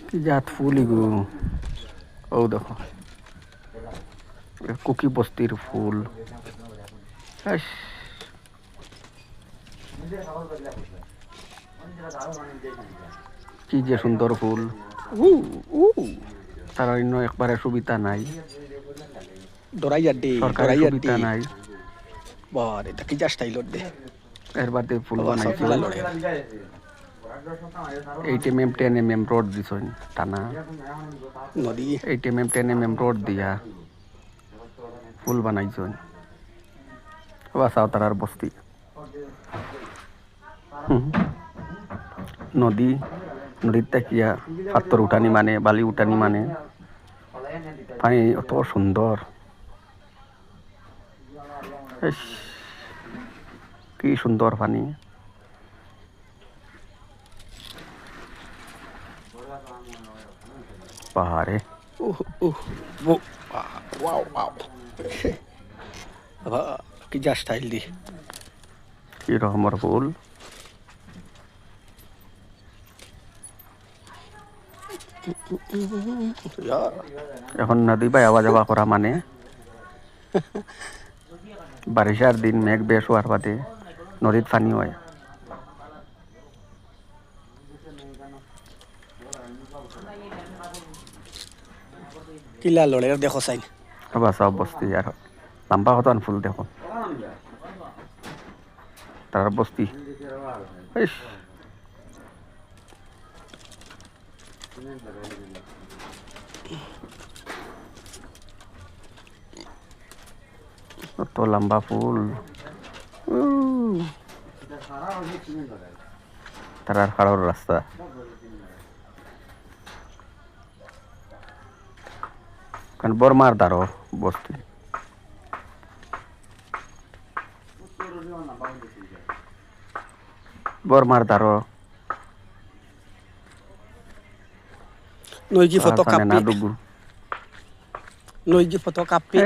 কি জাত ফুল এগো ও দেখো কুকি বস্তির ফুল আইস, কি যে সুন্দর ফুল উ উ তার অন্য একবারে সুবিধা নাই সরকারি ডরাই সুবিধা আড্ডি নাই বারে এটা কি যা স্টাইলর দে এর বাদে ফুল বাবা সব বানাইছে কিলা লড়ে 8 mm 10 mm রোড দিছ টানা নদী 8 mm 10 mm রোড দিয়া ফুল বানাইছ বাসাও তারার বস্তি নদী নদীর তাকিয়া পাত্তর উঠানি মানে বালি উঠানি মানে পানি অত সুন্দর ইস, কি সুন্দর পানি পাহাড়ে উহ উহ ওয়াও ওয়াও বাবা কি যা স্টাইল দি কি রকমের ফুল এখন নদী বাই আওয়া যাওয়া করা মানে বারিশার দিন মেঘ বেশ হওয়ার বাদে নদীত পানি হয় কিলা লড়ে দেখো সাইন বাসাও বস্তি আর লম্বা হতান ফুল দেখো তার বস্তি ইস, কত লম্বা ফুল তারার খাড়ার রাস্তা কারণ বর্মার দ্বারো বস্তি বর্মার দ্বারো নইজি ফটো না কাপি ডুবু নইজি ফটো কাপি